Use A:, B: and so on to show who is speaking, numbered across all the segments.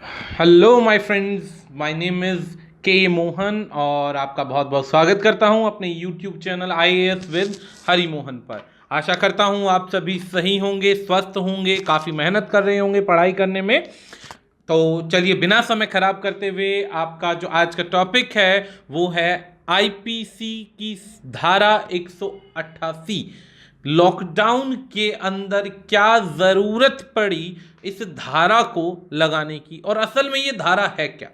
A: Hello my friends, my name is के मोहन और आपका बहुत बहुत स्वागत करता हूं अपने YouTube channel IAS with Hari Mohan पर। आशा करता हूं आप सभी सही होंगे, स्वस्थ होंगे, काफ़ी मेहनत कर रहे होंगे पढ़ाई करने में। तो चलिए बिना समय खराब करते हुए आपका जो आज का टॉपिक है वो है आईपीसी की धारा 188। लॉकडाउन के अंदर क्या ज़रूरत पड़ी इस धारा को लगाने की, और असल में ये धारा है क्या।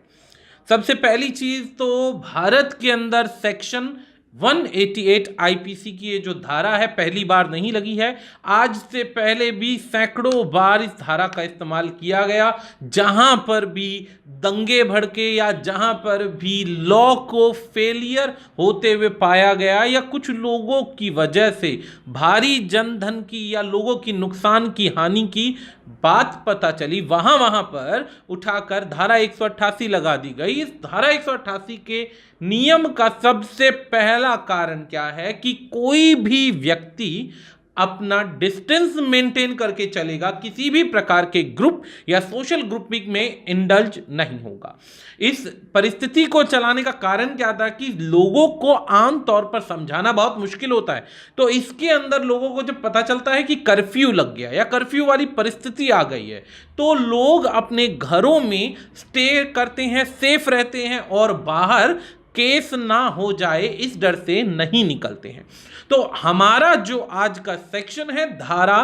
A: सबसे पहली चीज तो भारत के अंदर सेक्शन 188 आईपीसी की ये जो धारा है पहली बार नहीं लगी है। आज से पहले भी सैकड़ों बार इस धारा का इस्तेमाल किया गया। जहां पर भी दंगे भड़के या जहां पर भी लॉ को फेलियर होते हुए पाया गया या कुछ लोगों की वजह से भारी जनधन की या लोगों की नुकसान की हानि की बात पता चली, वहां वहां पर उठाकर धारा 188 लगा दी गई। इस धारा 188 के नियम का सबसे पहला कारण क्या है कि कोई भी व्यक्ति अपना डिस्टेंस मेंटेन करके चलेगा, किसी भी प्रकार के ग्रुप या सोशल ग्रुपिंग में इंडल्ज नहीं होगा। इस परिस्थिति को चलाने का कारण क्या था कि लोगों को आम तौर पर समझाना बहुत मुश्किल होता है। तो इसके अंदर लोगों को जब पता चलता है कि कर्फ्यू लग गया या कर्फ्यू वाली परिस्थिति आ गई है, तो लोग अपने घरों में स्टे करते हैं, सेफ रहते हैं और बाहर केस ना हो जाए इस डर से नहीं निकलते हैं। तो हमारा जो आज का सेक्शन है धारा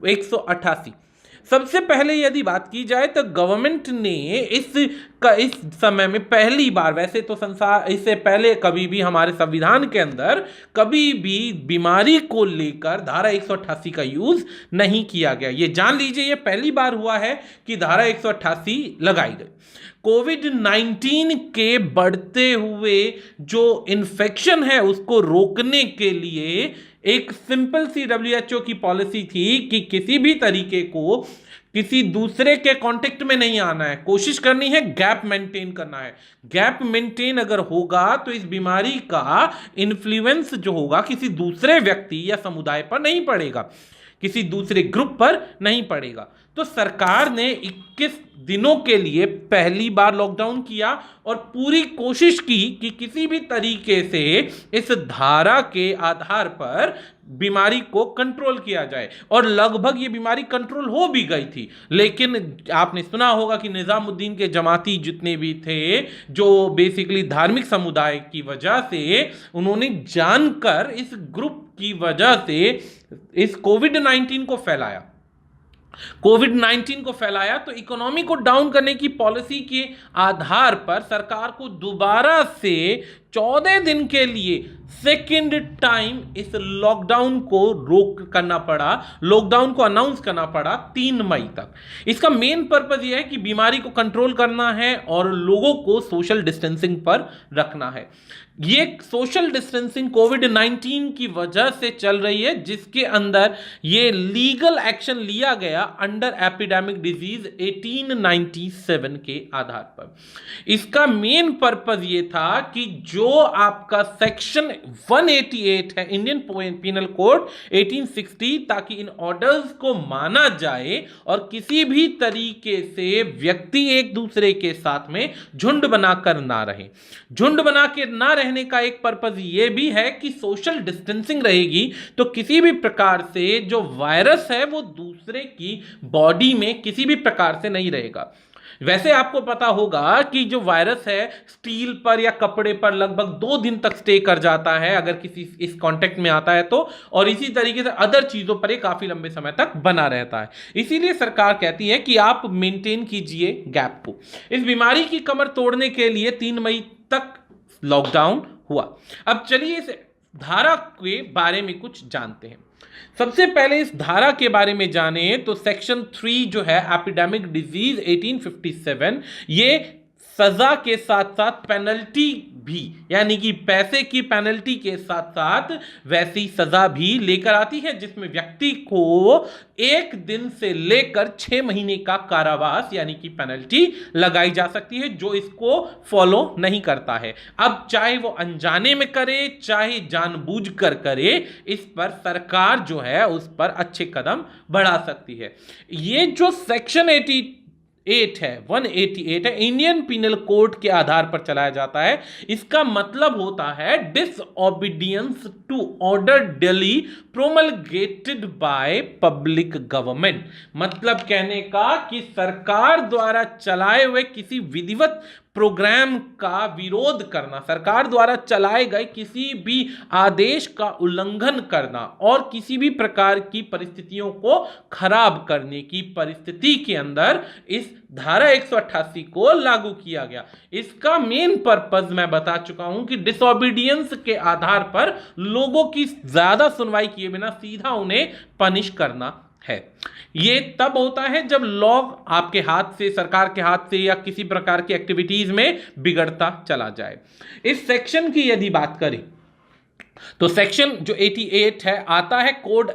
A: 188, सबसे पहले यदि बात की जाए तो गवर्नमेंट ने इस समय में पहली बार, वैसे तो संसार इससे पहले कभी भी हमारे संविधान के अंदर कभी भी बीमारी को लेकर धारा 188 का यूज नहीं किया गया। ये जान लीजिए, ये पहली बार हुआ है कि धारा 188 लगाई गई। कोविड-19 के बढ़ते हुए जो इन्फेक्शन है उसको रोकने के लिए एक सिंपल सी डब्ल्यूएचओ की पॉलिसी थी कि किसी भी तरीके को किसी दूसरे के कांटेक्ट में नहीं आना है, कोशिश करनी है गैप मेंटेन करना है। गैप मेंटेन अगर होगा तो इस बीमारी का इन्फ्लुएंस जो होगा किसी दूसरे व्यक्ति या समुदाय पर नहीं पड़ेगा, किसी दूसरे ग्रुप पर नहीं पड़ेगा। तो सरकार ने 21 दिनों के लिए पहली बार लॉकडाउन किया और पूरी कोशिश की कि किसी भी तरीके से इस धारा के आधार पर बीमारी को कंट्रोल किया जाए, और लगभग ये बीमारी कंट्रोल हो भी गई थी। लेकिन आपने सुना होगा कि निजामुद्दीन के जमाती जितने भी थे, जो बेसिकली धार्मिक समुदाय की वजह से उन्होंने जानकर इस ग्रुप की वजह से इस कोविड-19 को फैलाया। तो इकोनॉमी को डाउन करने की पॉलिसी के आधार पर सरकार को दोबारा से 14 दिन के लिए सेकेंड टाइम इस लॉकडाउन को लॉकडाउन को अनाउंस करना पड़ा 3 मई तक। इसका मेन पर्पस यह है कि बीमारी को कंट्रोल करना है और लोगों को सोशल डिस्टेंसिंग पर रखना है। ये सोशल डिस्टेंसिंग कोविड-19 की वजह से चल रही है, जिसके अंदर ये लीगल एक्शन लिया गया अंडर एपिडेमिक डिजीज 1897 के आधार पर। इसका मेन पर्पस ये था कि जो आपका सेक्शन 188 है इंडियन पिनल कोड 1860, ताकि इन ऑर्डर्स को माना जाए और किसी भी तरीके से व्यक्ति एक दूसरे के साथ में झुंड बनाकर ना रहे। झुंड बना के ना रहने का एक पर्पस ये भी है कि सोशल डिस्टेंसिंग रहेगी तो किसी भी प्रकार से जो वायरस है वो दूसरे की बॉडी में किसी भी प्रकार से नहीं रहेगा। वैसे आपको पता होगा कि जो वायरस है स्टील पर या कपड़े पर लगभग 2 दिन तक स्टे कर जाता है अगर किसी इस कांटेक्ट में आता है तो, और इसी तरीके से अदर चीजों पर ये काफी लंबे समय तक बना रहता है। इसीलिए सरकार कहती है कि आप मेंटेन कीजिए गैप को। इस बीमारी की कमर तोड़ने के लिए 3 मई तक लॉकडाउन हुआ। अब चलिए इस धारा के बारे में कुछ जानते हैं। सबसे पहले इस धारा के बारे में जाने तो सेक्शन 3 जो है एपिडेमिक डिजीज 1857, ये सजा के साथ साथ पेनल्टी भी, यानी कि पैसे की पेनल्टी के साथ साथ वैसी सजा भी लेकर आती है, जिसमें व्यक्ति को 1 दिन से लेकर 6 महीने का कारावास यानी कि पेनल्टी लगाई जा सकती है जो इसको फॉलो नहीं करता है। अब चाहे वो अनजाने में करे चाहे जानबूझकर करे, इस पर सरकार जो है उस पर अच्छे कदम बढ़ा सकती है। ये जो सेक्शन है 188 है, इंडियन पिनल कोड के आधार पर चलाया जाता है। इसका मतलब होता है disobedience to order duly promulgated by public government. मतलब कहने का कि सरकार द्वारा चलाए हुए किसी विधिवत प्रोग्राम का विरोध करना, सरकार द्वारा चलाए गए किसी भी आदेश का उल्लंघन करना और किसी भी प्रकार की परिस्थितियों को खराब करने की परिस्थिति के अंदर इस धारा 188 को लागू किया गया। इसका मेन पर्पस मैं बता चुका हूं कि डिसओबीडियंस के आधार पर लोगों की ज्यादा सुनवाई किए बिना सीधा उन्हें पनिश करना है। ये तब होता है जब लॉ आपके हाथ से, सरकार के हाथ से या किसी प्रकार की एक्टिविटीज में बिगड़ता चला जाए। इस सेक्शन की यदि बात करें तो सेक्शन जो 88 है आता है कोड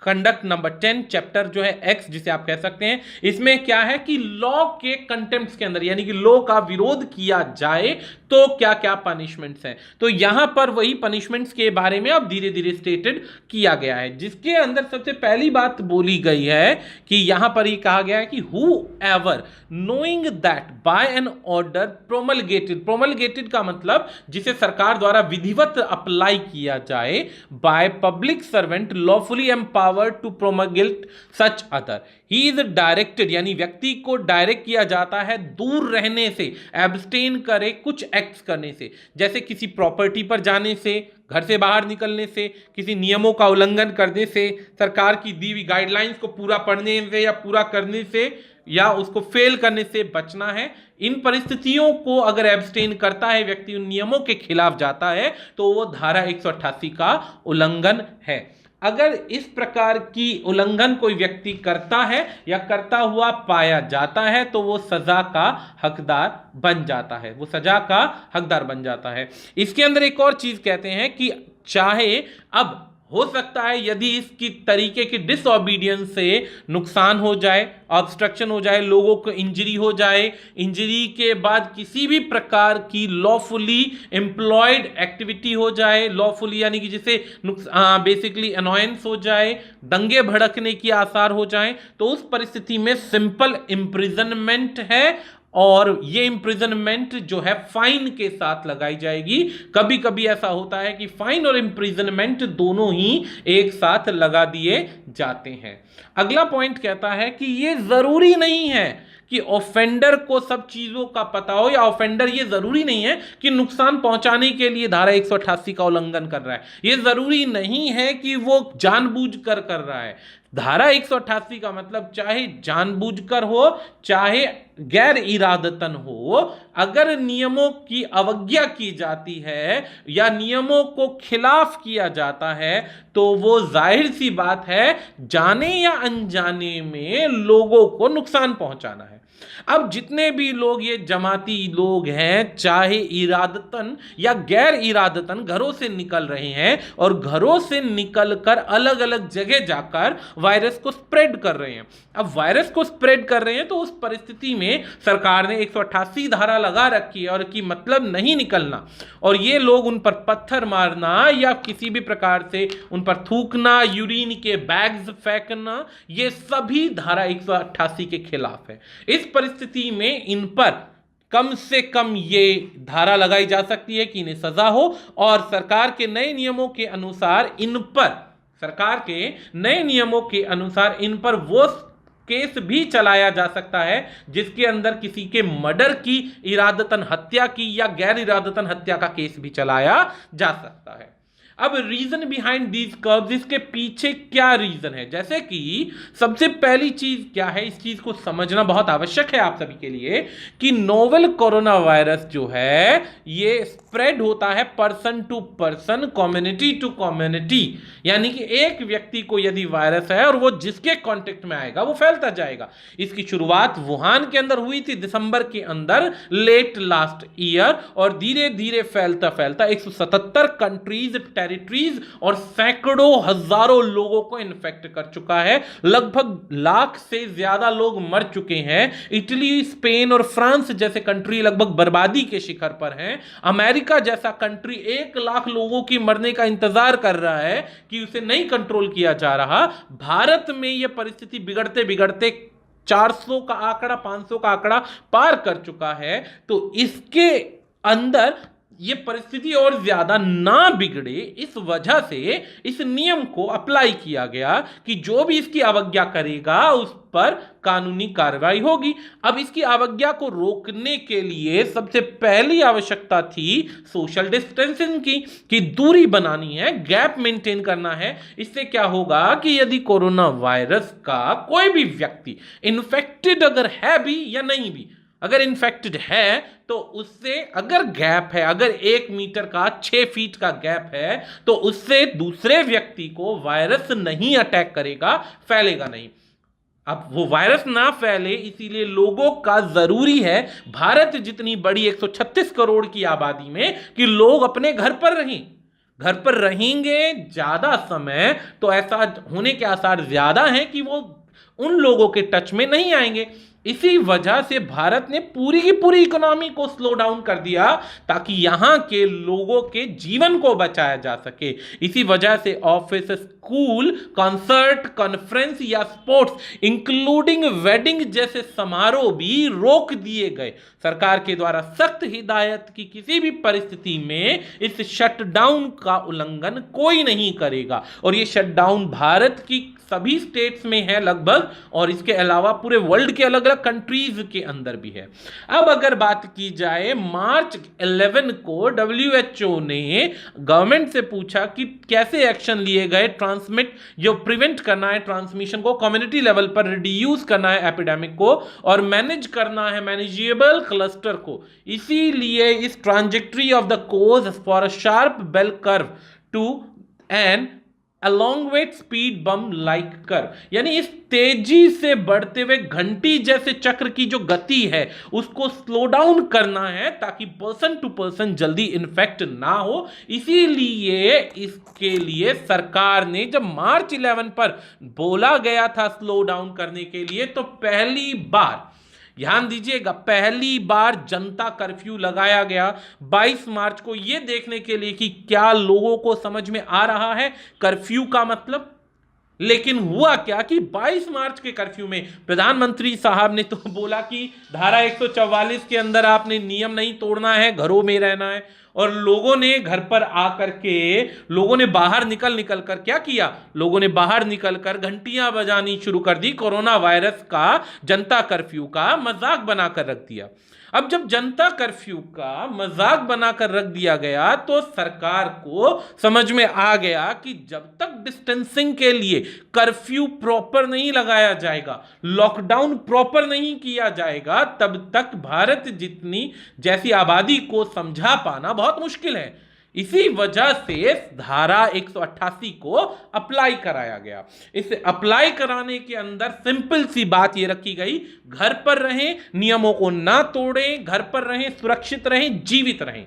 A: कंडक्ट नंबर 10 चैप्टर जो है एक्स जिसे आप कह सकते हैं। इसमें क्या है कि लॉ के कंटेम्प्ट के अंदर यानी कि लॉ का विरोध किया जाए तो क्या क्या पनिशमेंट्स हैं। तो यहां पर वही पनिशमेंट्स के बारे में अब धीरे धीरे स्टेटेड किया गया है, जिसके अंदर सबसे पहली बात बोली गई है कि यहां पर ये कहा गया है कि whoever knowing that by an order promulgated का मतलब जिसे सरकार द्वारा विधिवत अप्लाई किया जाए by public servant lawfully empowered to promulgate such other, he is directed यानी व्यक्ति को डायरेक्ट किया जाता है दूर रहने से, एब्सटेन करे कुछ एक्ट्स करने से, जैसे किसी प्रॉपर्टी पर जाने से, घर से बाहर निकलने से, किसी नियमों का उल्लंघन करने से, सरकार की दी हुई गाइडलाइंस को पूरा पढ़ने से या पूरा करने से या उसको फेल करने से बचना है। इन परिस्थितियों को अगर एब्सटेन करता है व्यक्ति, उन नियमों के खिलाफ जाता है तो वो धारा 188 का उल्लंघन है। अगर इस प्रकार की उल्लंघन कोई व्यक्ति करता है या करता हुआ पाया जाता है तो वो सजा का हकदार बन जाता है, वो सजा का हकदार बन जाता है। इसके अंदर एक और चीज कहते हैं कि चाहे अब हो सकता है यदि इसकी तरीके की डिसओबीडियंस से नुकसान हो जाए, ऑब्स्ट्रक्शन हो जाए, लोगों को इंजरी हो जाए, इंजरी के बाद किसी भी प्रकार की लॉफुली एम्प्लॉयड एक्टिविटी हो जाए, लॉफुली यानी कि जिसे बेसिकली अनॉयंस हो जाए, दंगे भड़कने की आसार हो जाए, तो उस परिस्थिति में सिंपल इम्प्रिजनमेंट है और ये इम्प्रिजनमेंट जो है फाइन के साथ लगाई जाएगी। कभी कभी ऐसा होता है कि फाइन और इम्प्रिजनमेंट दोनों ही एक साथ लगा दिए जाते हैं। अगला पॉइंट कहता है कि ये जरूरी नहीं है कि ऑफेंडर को सब चीजों का पता हो या ऑफेंडर ये जरूरी नहीं है कि नुकसान पहुंचाने के लिए धारा 188 का उल्लंघन कर रहा है, ये जरूरी नहीं है कि वो जानबूझकर कर रहा है। धारा 188 का मतलब चाहे जानबूझकर हो चाहे गैर इरादतन हो, अगर नियमों की अवज्ञा की जाती है या नियमों को खिलाफ किया जाता है तो वो जाहिर सी बात है जाने या अनजाने में लोगों को नुकसान पहुंचाना है। अब जितने भी लोग ये जमाती लोग हैं, चाहे इरादतन या गैर इरादतन घरों से निकल रहे हैं और घरों से निकलकर अलग अलग जगह जाकर वायरस को स्प्रेड कर रहे हैं। अब वायरस को स्प्रेड कर रहे हैं तो उस परिस्थिति में सरकार ने 188 धारा लगा रखी है और कि मतलब नहीं निकलना, और ये लोग उन पर पत्थर मारना या किसी भी प्रकार से उन पर थूकना, यूरिन के बैग्स फेंकना, ये सभी धारा 188 के खिलाफ है। इस परिस्थिति में इन पर कम से कम ये धारा लगाई जा सकती है कि इन्हें सजा हो और सरकार के नए नियमों के अनुसार इन पर वो केस भी चलाया जा सकता है जिसके अंदर किसी के मर्डर की, इरादतन हत्या की या गैर इरादतन हत्या का केस भी चलाया जा सकता है। अब रीजन बिहाइंड दीज कर्व्स, इसके पीछे क्या रीजन है, जैसे कि सबसे पहली चीज क्या है, इस चीज को समझना बहुत आवश्यक है आप सभी के लिए कि नोवेल कोरोना वायरस जो है ये स्प्रेड होता है person to person, community to community, यानी कि एक व्यक्ति को यदि वायरस है और वो जिसके कांटेक्ट में आएगा वो फैलता जाएगा। इसकी शुरुआत वुहान के अंदर हुई थी दिसंबर के अंदर लेट लास्ट ईयर और धीरे धीरे फैलता फैलता 177 कंट्रीज, टेरिटरीज और सैकड़ों हजारों लोगों को इन्फेक्ट कर चुका है। लगभग लाख से ज्यादा लोग मर चुके हैं। इटली, स्पेन और फ्रांस जैसे कंट्री लगभग बर्बादी के शिखर पर हैं। अमेरिका जैसा कंट्री 1 लाख लोगों की मरने का इंतजार कर रहा है कि उसे नहीं कंट्रोल किया जा रहा। भारत में यह परिस्थिति बिगड़ते बिगड़ते 400 का आंकड़ा, 500 का आंकड़ा पार कर चुका है। तो इसके अंदर ये परिस्थिति और ज्यादा ना बिगड़े, इस वजह से इस नियम को अप्लाई किया गया कि जो भी इसकी अवज्ञा करेगा उस पर कानूनी कार्रवाई होगी। अब इसकी अवज्ञा को रोकने के लिए सबसे पहली आवश्यकता थी सोशल डिस्टेंसिंग की, कि दूरी बनानी है, गैप मेंटेन करना है। इससे क्या होगा कि यदि कोरोना वायरस का कोई भी व्यक्ति इन्फेक्टेड अगर है भी या नहीं भी, अगर इन्फेक्टेड है तो उससे अगर गैप है, अगर 1 मीटर का 6 फीट का गैप है, तो उससे दूसरे व्यक्ति को वायरस नहीं अटैक करेगा, फैलेगा नहीं। अब वो वायरस ना फैले इसीलिए लोगों का जरूरी है, भारत जितनी बड़ी 136 करोड़ की आबादी में, कि लोग अपने घर पर रहें। घर पर रहेंगे ज्यादा समय तो ऐसा होने के आसार ज्यादा हैं कि वो उन लोगों के टच में नहीं आएंगे। इसी वजह से भारत ने पूरी की पूरी इकोनॉमी को स्लो डाउन कर दिया ताकि यहां के लोगों के जीवन को बचाया जा सके। इसी वजह से ऑफिस, स्कूल, कॉन्सर्ट, कॉन्फ्रेंस या स्पोर्ट्स इंक्लूडिंग वेडिंग जैसे समारोह भी रोक दिए गए। सरकार के द्वारा सख्त हिदायत की किसी भी परिस्थिति में इस शटडाउन का उल्लंघन कोई नहीं करेगा। और ये शटडाउन भारत की सभी स्टेट्स में है लगभग, और इसके अलावा पूरे वर्ल्ड के अलग अलग कंट्रीज के अंदर भी है। अब अगर बात की जाए, मार्च 11 को WHO ने गवर्नमेंट से पूछा कि कैसे एक्शन लिए गए ट्रांसमिट, जो प्रिवेंट करना है ट्रांसमिशन को, कम्युनिटी लेवल पर रिड्यूस करना है एपिडेमिक को, और मैनेज करना है मैनेजेबल क्लस्टर को। इसीलिए इस trajectory of the course for a sharp bell curve to an elongated speed bump like curve, यानी इस तेजी से बढ़ते हुए घंटी जैसे चक्र की जो गति है उसको स्लो डाउन करना है ताकि पर्सन टू पर्सन जल्दी इन्फेक्ट ना हो। इसीलिए इसके लिए सरकार ने जब मार्च 11 पर बोला गया था स्लो डाउन करने के लिए, तो पहली बार, ध्यान दीजिएगा, पहली बार जनता कर्फ्यू लगाया गया 22 मार्च को, यह देखने के लिए कि क्या लोगों को समझ में आ रहा है कर्फ्यू का मतलब। लेकिन हुआ क्या कि 22 मार्च के कर्फ्यू में प्रधानमंत्री साहब ने तो बोला कि धारा 144 के अंदर आपने नियम नहीं तोड़ना है, घरों में रहना है। और लोगों ने घर पर आकर के, लोगों ने बाहर निकल कर क्या किया, लोगों ने बाहर निकल कर घंटियां बजानी शुरू कर दी, कोरोना वायरस का, जनता कर्फ्यू का मजाक बनाकर रख दिया। अब जब जनता कर्फ्यू का मजाक बनाकर रख दिया गया तो सरकार को समझ में आ गया कि जब तक डिस्टेंसिंग के लिए कर्फ्यू प्रॉपर नहीं लगाया जाएगा, लॉकडाउन प्रॉपर नहीं किया जाएगा, तब तक भारत जितनी जैसी आबादी को समझा पाना बहुत मुश्किल है। इसी वजह से धारा 188 को अप्लाई कराया गया। इसे अप्लाई कराने के अंदर सिंपल सी बात ये रखी गई, घर पर रहें, नियमों को ना तोड़ें, घर पर रहें, सुरक्षित रहें, जीवित रहें।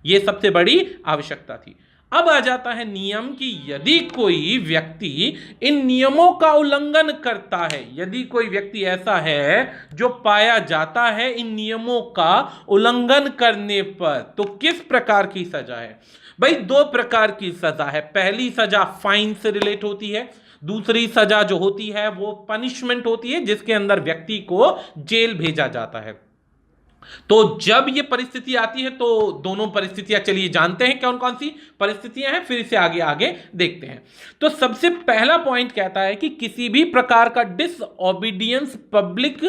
A: ये सबसे बड़ी आवश्यकता थी। अब आ जाता है नियम कि यदि कोई व्यक्ति इन नियमों का उल्लंघन करता है, यदि कोई व्यक्ति ऐसा है जो पाया जाता है इन नियमों का उल्लंघन करने पर, तो किस प्रकार की सजा है? भाई 2 प्रकार की सजा है। पहली सजा फाइन से रिलेट होती है, दूसरी सजा जो होती है वो पनिशमेंट होती है, जिसके अंदर व्यक्ति को जेल भेजा जाता है। तो जब ये परिस्थिति आती है तो दोनों परिस्थितियां चलिए जानते हैं कौन कौन सी परिस्थितियां हैं, फिर इसे आगे आगे देखते हैं। तो सबसे पहला पॉइंट कहता है कि किसी भी प्रकार का डिसओबीडियंस पब्लिक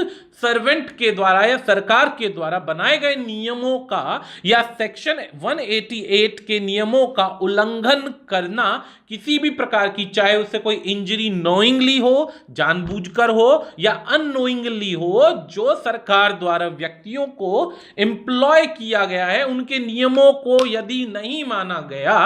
A: सर्वेंट के द्वारा या सरकार के द्वारा बनाए गए नियमों का या सेक्शन 188 के नियमों का उल्लंघन करना, किसी भी प्रकार की, चाहे उससे कोई इंजरी नोइंगली हो, जानबूझकर हो या अननोइंगली हो, जो सरकार द्वारा व्यक्तियों को एम्प्लॉय किया गया है, उनके नियमों को यदि नहीं माना गया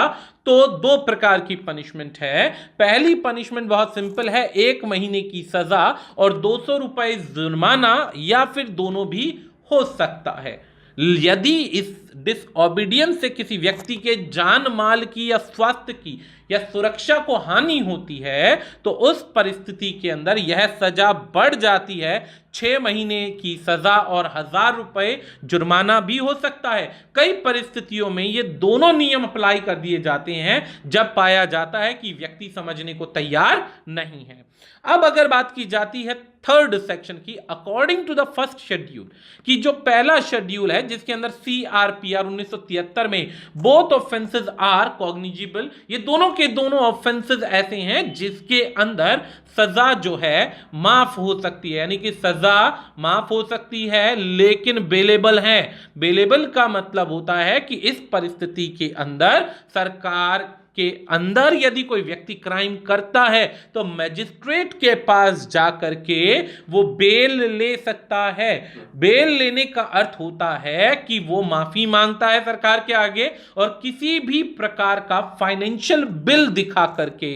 A: तो 2 प्रकार की पनिशमेंट है। पहली पनिशमेंट बहुत सिंपल है, 1 महीने की सजा और 200 रुपए जुर्माना, या फिर दोनों भी हो सकता है। यदि इस डिसओबीडियंस से किसी व्यक्ति के जान माल की या स्वास्थ्य की या सुरक्षा को हानि होती है तो उस परिस्थिति के अंदर यह सजा बढ़ जाती है, 6 महीने की सजा और 1000 रुपए जुर्माना भी हो सकता है। कई परिस्थितियों में ये दोनों नियम अप्लाई कर दिए जाते हैं जब पाया जाता है कि व्यक्ति समझने को तैयार नहीं है। अब अगर बात की जाती है थर्ड सेक्शन की, according to the first schedule, कि जो पहला शेड्यूल है जिसके अंदर CRPR 1973 में बोथ ऑफेंसेस आर कॉग्निजिबल, ये दोनों के दोनों ऑफेंसेस ऐसे हैं जिसके अंदर सजा जो है माफ हो सकती है, यानी कि सजा माफ हो सकती है लेकिन बेलेबल है। बेलेबल का मतलब होता है कि इस परिस्थिति के अंदर सरकार के अंदर यदि कोई व्यक्ति क्राइम करता है तो मैजिस्ट्रेट के पास जाकर के वो बेल ले सकता है। बेल लेने का अर्थ होता है कि वो माफी मांगता है सरकार के आगे और किसी भी प्रकार का फाइनेंशियल बिल दिखा करके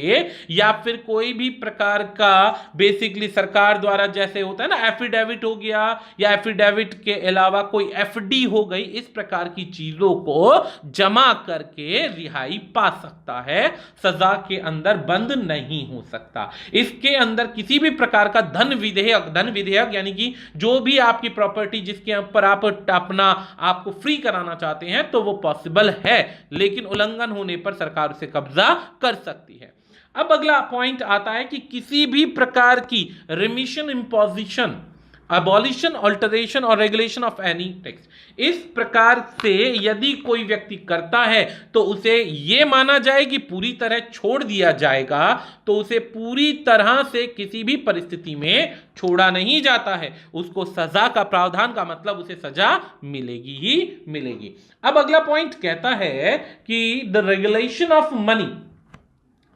A: या फिर कोई भी प्रकार का बेसिकली सरकार द्वारा जैसे होता है ना एफिडेविट हो गया या एफिडेविट के अलावा कोई FD हो गई, इस प्रकार की चीजों को जमा करके रिहाई पा सकता है, सजा के अंदर बंद नहीं हो सकता। इसके अंदर किसी भी प्रकार का धन विधेयक यानी कि जो भी आपकी प्रॉपर्टी जिसके ऊपर आप अपना आपको फ्री कराना चाहते हैं तो वो पॉसिबल है, लेकिन उल्लंघन होने पर सरकार उसे कब्जा कर सकती है। अब अगला पॉइंट आता है कि किसी भी प्रकार की रिमिशन, इंपोजिशन, अबॉलिशन, अल्टरेशन और रेगुलेशन ऑफ एनी टैक्स, इस प्रकार से यदि कोई व्यक्ति करता है तो उसे यह माना जाए कि पूरी तरह छोड़ दिया जाएगा, तो उसे पूरी तरह से किसी भी परिस्थिति में छोड़ा नहीं जाता है, उसको सजा का प्रावधान का मतलब उसे सजा मिलेगी ही मिलेगी। अब अगला पॉइंट कहता है कि द रेगुलेशन ऑफ मनी,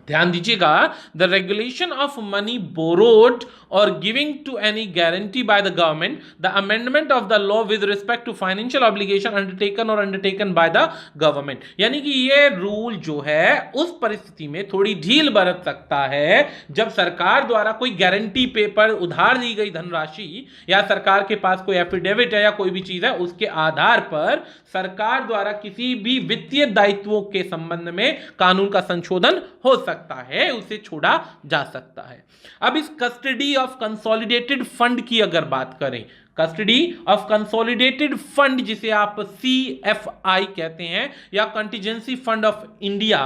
A: ध्यान दीजिएगा, the regulation of money borrowed और giving to any guarantee by the government, the amendment of the law with respect to financial obligation undertaken by the government, यानी कि ये rule जो है उस परिस्थिति में थोड़ी ढील बरत सकता है जब सरकार द्वारा कोई गारंटी पेपर, उधार दी गई धनराशि या सरकार के पास कोई एफिडेविट है या कोई भी चीज है उसके आधार पर सरकार द्वारा किसी भी वित्तीय दायित्वों के संबंध में कानून का संशोधन हो सकता है, उसे छोड़ा जा सकता है। अब इस कस्टडी ऑफ कंसोलिडेटेड फंड की अगर बात करें, कस्टडी ऑफ कंसोलिडेटेड फंड जिसे आप CFI कहते हैं या कंटीजेंसी फंड ऑफ इंडिया,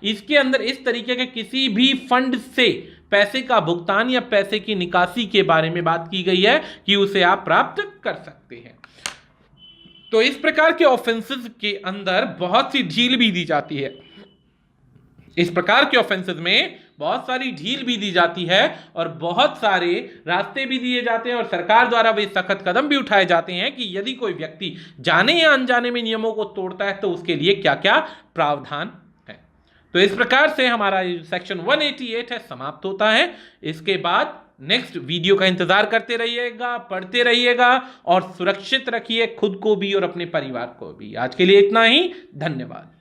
A: इसके अंदर इस तरीके के किसी भी फंड से पैसे का भुगतान या पैसे की निकासी के बारे में बात की गई है कि उसे आप प्राप्त कर सकते हैं। तो इस प्रकार के ऑफेंसेस के अंदर बहुत सी ढील भी दी जाती है, इस प्रकार के ऑफेंसेस में बहुत सारी ढील भी दी जाती है और बहुत सारे रास्ते भी दिए जाते हैं और सरकार द्वारा वे सख्त कदम भी उठाए जाते हैं कि यदि कोई व्यक्ति जाने या अनजाने में नियमों को तोड़ता है तो उसके लिए क्या क्या प्रावधान है। तो इस प्रकार से हमारा सेक्शन 188 है समाप्त होता है। इसके बाद नेक्स्ट वीडियो का इंतजार करते रहिएगा, पढ़ते रहिएगा और सुरक्षित रखिए खुद को भी और अपने परिवार को भी। आज के लिए इतना ही, धन्यवाद।